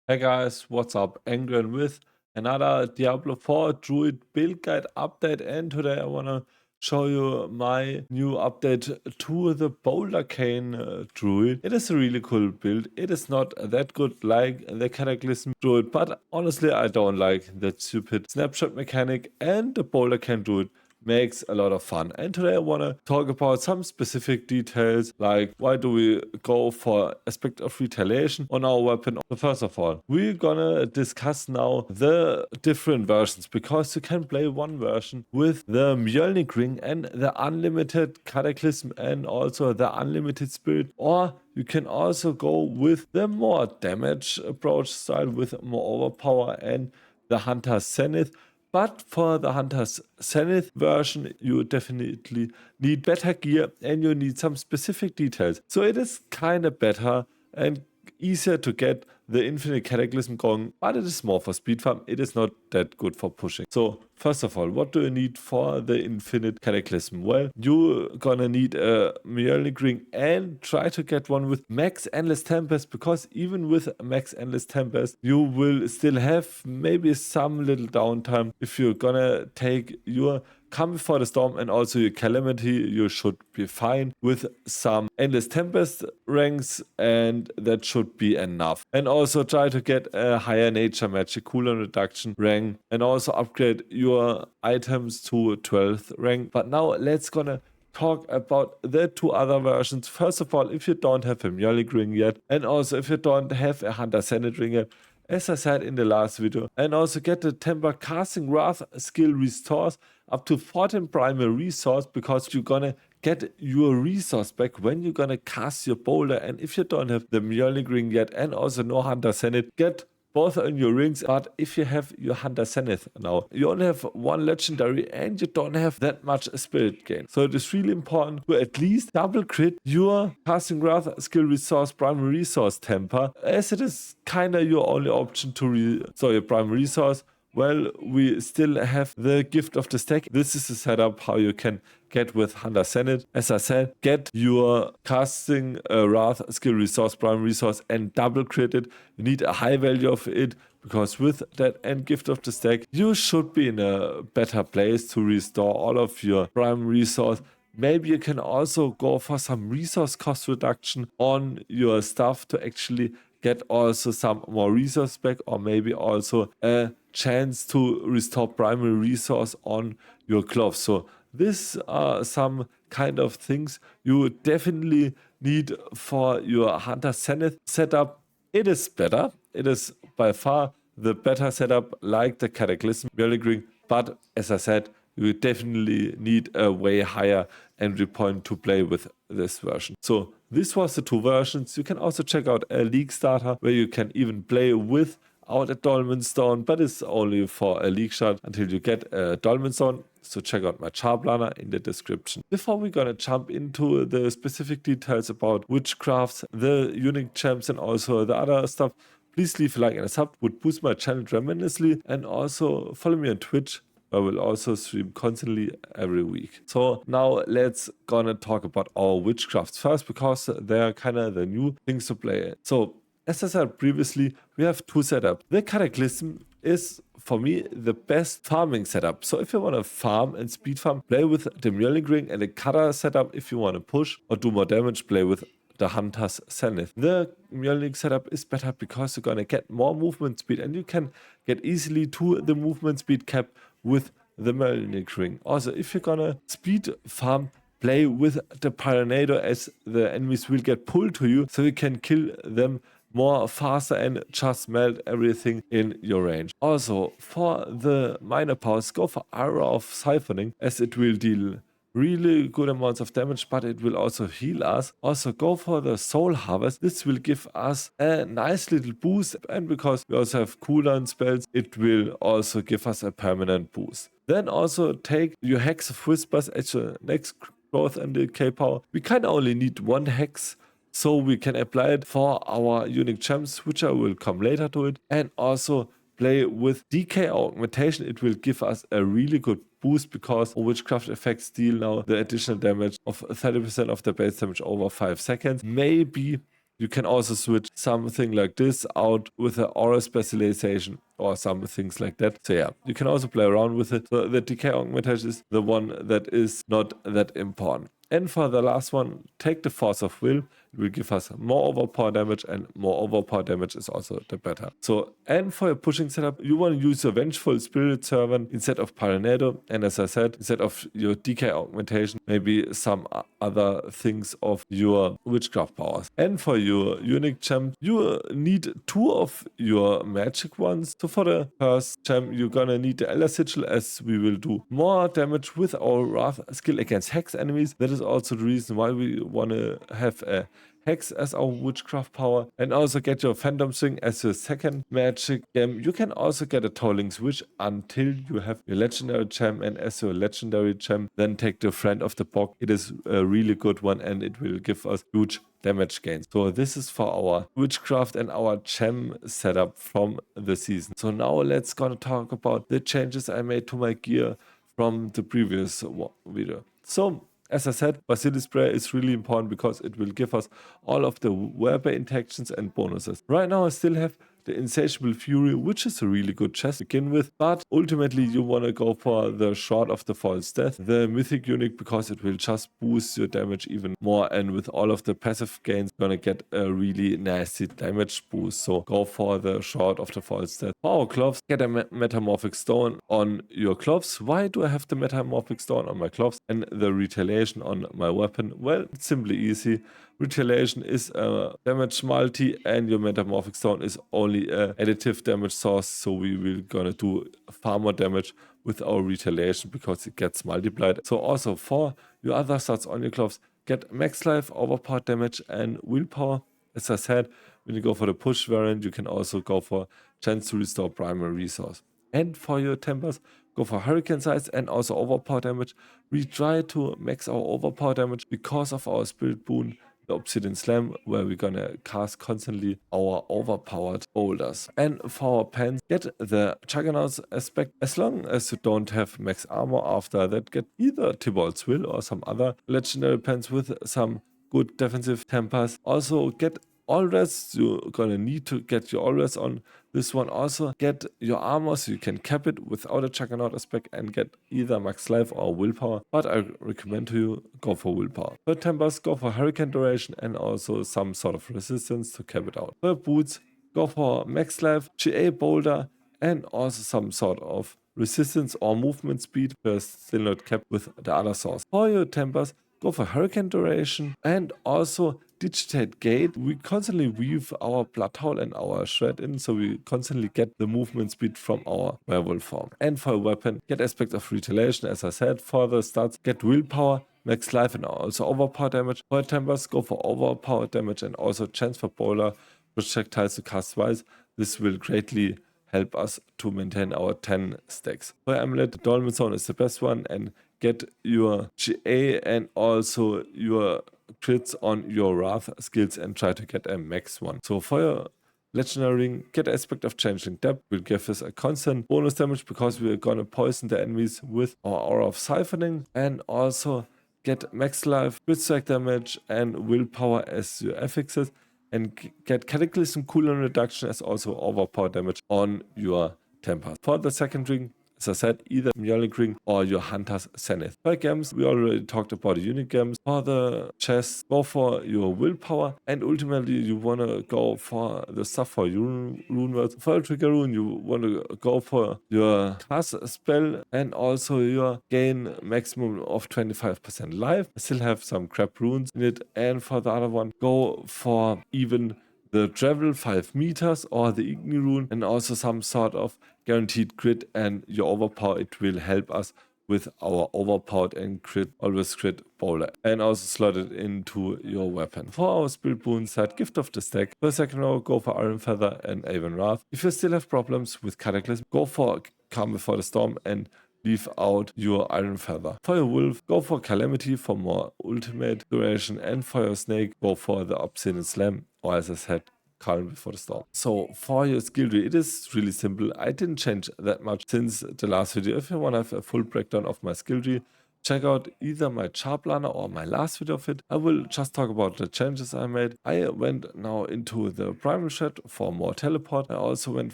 Hey guys, what's up? Angren with another Diablo 4 Druid build guide update, and today I wanna show you my new update to the Bouldercane Druid. It is a really cool build. It is not that good like the Cataclysm Druid, but honestly I don't like that stupid snapshot mechanic, and the Bouldercane Druid makes a lot of fun. And today I want to talk about some specific details, like why do we go for aspect of retaliation on our weapon. So first of all, we're gonna discuss now the different versions, because you can play one version with the Mjölnic ring and the unlimited cataclysm and also the unlimited spirit, or you can also go with the more damage approach style with more overpower and the Hunter's Zenith. But for the Hunter's Zenith version, you definitely need better gear and you need some specific details. So it is kind of better and easier to get the Infinite Cataclysm going, but it is more for speed farm. It is not that good for pushing. So first of all, what do you need for the Infinite Cataclysm? Well, you're gonna need a Mjölnic ring and try to get one with Max Endless Tempest, because even with Max Endless Tempest, you will still have maybe some little downtime. If you're gonna take your Come Before the Storm and also your Calamity, you should be fine with some Endless Tempest ranks, and that should be enough. And also try to get a higher Nature Magic cooldown reduction rank and also upgrade your items to 12th rank. But now let's gonna talk about the two other versions. First of all, if you don't have a Mjölnic ring yet, and also if you don't have a Hunter Zenith ring yet, as I said in the last video, and also get the Temper Casting Wrath skill restores up to 14 primary resource, because you're gonna get your resource back when you're gonna cast your boulder. And if you don't have the Mjölnic ring yet and also no Hunter Zenith, get both on your rings. But if you have your Hunter Zenith now, you only have one legendary and you don't have that much spirit gain. So it is really important to at least double crit your Casting Wrath skill resource primary resource temper, as it is kinda your only option to restore your primary resource. Well, we still have the Gift of the Stack. This is the setup how you can get with Hunter Zenith. As I said, get your Casting Wrath skill resource, primary resource, and double crit it. You need a high value of it, because with that and Gift of the Stack, you should be in a better place to restore all of your primary resource. Maybe you can also go for some resource cost reduction on your stuff to actually get also some more resource back, or maybe also a chance to restore primary resource on your gloves. So these are some kind of things you definitely need for your Hunter Zenith setup. It is better. It is by far the better setup like the Cataclysm Mjölnic ring, but as I said, you definitely need a way higher entry point to play with this version. So this was the two versions. You can also check out a League starter where you can even play without a Dolmen Stone, but it's only for a League shot until you get a Dolmen Stone. So check out my char planner in the description. Before we're gonna jump into the specific details about Witchcraft, the unique gems, and also the other stuff, please leave a like and a sub, would boost my channel tremendously. And also follow me on Twitch. I will also stream constantly every week. So now let's gonna talk about our Witchcrafts first, because they're kind of the new things to play. So as I said previously, we have two setups. The Cataclysm is for me the best farming setup. So if you want to farm and speed farm, play with the Mjölnic ring, and the cutter setup if you want to push or do more damage, play with the Hunter's Zenith. The Mjölnic setup is better because you're gonna get more movement speed, and you can get easily to the movement speed cap with the Mjölnic ring. Also, if you're gonna speed farm, play with the Paragon, as the enemies will get pulled to you, so you can kill them more faster and just melt everything in your range. Also, for the minor powers, go for Aura of Siphoning, as it will deal really good amounts of damage, but it will also heal us. Also go for the Soul Harvest. This will give us a nice little boost, and because we also have cooldown spells, it will also give us a permanent boost. Then also take your Hex of Whispers as your next growth and decay power. We kind of only need one Hex, so we can apply it for our unique gems, which I will come later to it. And also play with Decay Augmentation. It will give us a really good boost, because Witchcraft effects deal now the additional damage of 30% of the base damage over 5 seconds. Maybe You can also switch something like this out with an aura specialization or some things like that. So yeah, you can also play around with it. So the decay augmentation is the one that is not that important. And for the last one, take the Force of Will. It will give us more overpower damage, and more overpower damage is also the better. So, and for your pushing setup, you want to use your Vengeful Spirit Servant instead of Paranado. And as I said, instead of your decay augmentation, maybe some other things of your Witchcraft powers. And for your unique gem, you need 2 of your magic ones. So for the first gem, you're gonna need the Elder Sigil, as we will do more damage with our Wrath skill against Hex enemies. That is also the reason why we want to have a Hex as our Witchcraft power, and also get your Phantom Swing as your second magic gem. You can also get a Tolling Switch until you have your legendary gem, and as your legendary gem, then take the Friend of the Bog. It is a really good one, and it will give us huge damage gains. So this is for our Witchcraft and our gem setup from the season. So now let's gonna talk about the changes I made to my gear from the previous video. So as I said, Basilisk Spray is really important because it will give us all of the wearable interactions and bonuses. Right now I still have the Insatiable Fury, which is a really good chest to begin with, but ultimately you want to go for the Shroud of the False Death, the Mythic Unique, because it will just boost your damage even more, and with all of the passive gains, you're gonna get a really nasty damage boost. So go for the Shroud of the False Death. For our gloves, get a Metamorphic Stone on your gloves. Why do I have the Metamorphic Stone on my gloves and the Retaliation on my weapon? Well, it's simply easy. Retaliation is a damage multi, and your Metamorphic Stone is only a additive damage source, so we will gonna do far more damage with our Retaliation because it gets multiplied. So also for your other stats on your gloves, get max life, overpower damage, and willpower. As I said, when you go for the push variant, you can also go for chance to restore primary resource. And for your tempers, go for Hurricane Size and also overpower damage. We try to max our overpower damage because of our Spirit Boon, the Obsidian Slam, where we're gonna cast constantly our overpowered boulders. And for our pants, get the Juggernaut aspect. As long as you don't have max armor after that, get either Tibalt's Will or some other legendary pants with some good defensive tempers. Also get all rest. You're gonna need to get your all rest on this one. Also get your armor so you can cap it without a Juggernaut aspect and get either max life or willpower, but I recommend to you go for willpower. For tempers, go for hurricane duration and also some sort of resistance to cap it out. For boots, go for max life, GA boulder, and also some sort of resistance or movement speed, but still not capped with the other source. For your tempers, go for hurricane duration and also digitate gate. We constantly weave our blood hole and our shred in, so we constantly get the movement speed from our werewolf form. And for a weapon, get aspect of retaliation, as I said. For the stats, get willpower, max life, and also overpower damage. For tempers, go for overpower damage and also chance for bowler projectiles to cast twice. This will greatly help us to maintain our 10 stacks. For amulet, the Dolmen Zone is the best one, and get your GA and also your crits on your Wrath skills and try to get a max one. So for your legendary ring, get aspect of changing depth, will give us a constant bonus damage because we're gonna poison the enemies with our aura of siphoning, and also get max life, crit strike damage, and willpower as your affixes, and get cataclysm cooldown reduction as also overpower damage on your tempers. For the second ring, as I said, either Mjölnic ring or your Hunter's Zenith. For gems, we already talked about the unique gems. For the chest, go for your willpower, and ultimately you want to go for the stuff for Runeword. For a trigger rune, you want to go for your cast spell and also your gain maximum of 25% life. I still have some crap runes in it. And for the other one, go for even the travel 5 meters or the Igni rune, and also some sort of guaranteed crit and your overpower. It will help us with our overpowered and crit, always crit bowler, and also slot it into your weapon. For our Spirit Boon set, Gift of the Stack. For the second row, go for Iron Feather and Aven Wrath. If you still have problems with Cataclysm, go for Calm Before the Storm and leave out your Iron Feather. For your Wolf, go for Calamity for more ultimate duration, and for your Snake, go for the Obsidian Slam, or as I said, Calm Before the Storm. So for your skill tree, it is really simple. I didn't change that much since the last video. If you want to have a full breakdown of my skill tree, check out either my chart planner or my last video of it. I will just talk about the changes I made. I went now into the primal shed for more teleport. I also went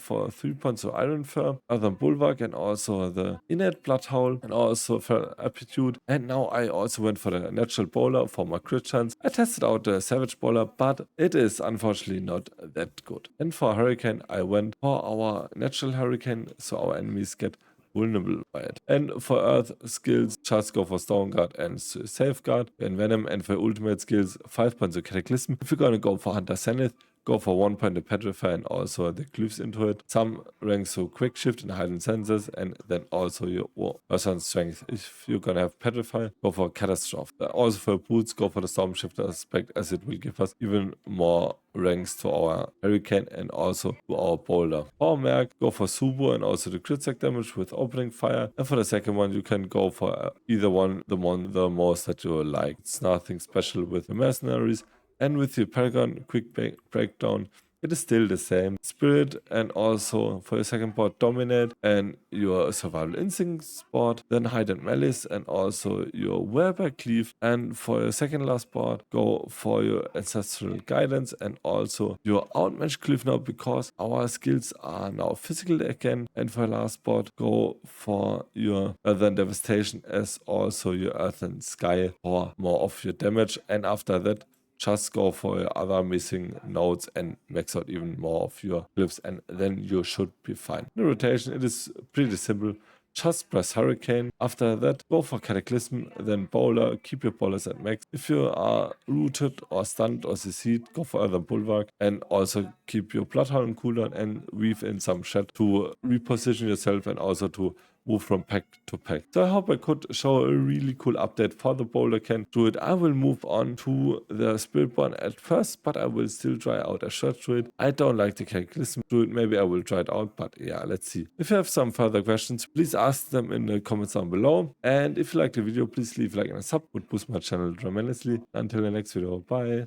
for 3 points of iron fur, other bulwark, and also the innate blood howl, and also for aptitude. And now I also went for the natural bowler for my crit chance. I tested out the savage bowler, but it is unfortunately not that good. And for hurricane, I went for our natural hurricane, so our enemies get vulnerable by it. And for earth skills, just go for Stone Guard and Safeguard. And Venom, and for ultimate skills, 5 points of Cataclysm. If you're gonna go for Hunter Zenith, go for 1 point of Petrify and also the glyphs into it. Some ranks so Quick Shift and Hidden Senses, and then also your Person Strength. If you're gonna have Petrify, go for Catastrophe. Also for boots, go for the Storm Shifter aspect, as it will give us even more ranks to our Hurricane and also to our Boulder. For Merc, go for Subo and also the crit sack damage with Opening Fire. And for the second one, you can go for either one, the most that you like. It's nothing special with the mercenaries. And with your Paragon quick breakdown, it is still the same. Spirit, and also for your second board, Dominate, and your Survival Instincts board, then Hide and Malice, and also your Whereby Cleave. And for your second last board, go for your Ancestral Guidance and also your Outmatch Cleave now, because our skills are now physical again. And for your last board, go for your Earth and Devastation as also your Earth and Sky for more of your damage. And after that, just go for your other missing nodes and max out even more of your glyphs, and then you should be fine. In the rotation, it is pretty simple. Just press Hurricane. After that, go for Cataclysm, then Bowler, keep your bowlers at max. If you are rooted or stunned or CC'd, go for other Bulwark, and also keep your Bloodhound on cooldown and weave in some shed to reposition yourself and also to move from pack to pack. So I hope I could show a really cool update for the Bouldercane Druid. I will move on to the Spiritborn at first, but I will still try out a Short Druid. I don't like the Cataclysm Druid, maybe I will try it out, but yeah, let's see. If you have some further questions, please ask them in the comments down below. And if you like the video, please leave a like and a sub, would boost my channel tremendously. Until the next video, bye.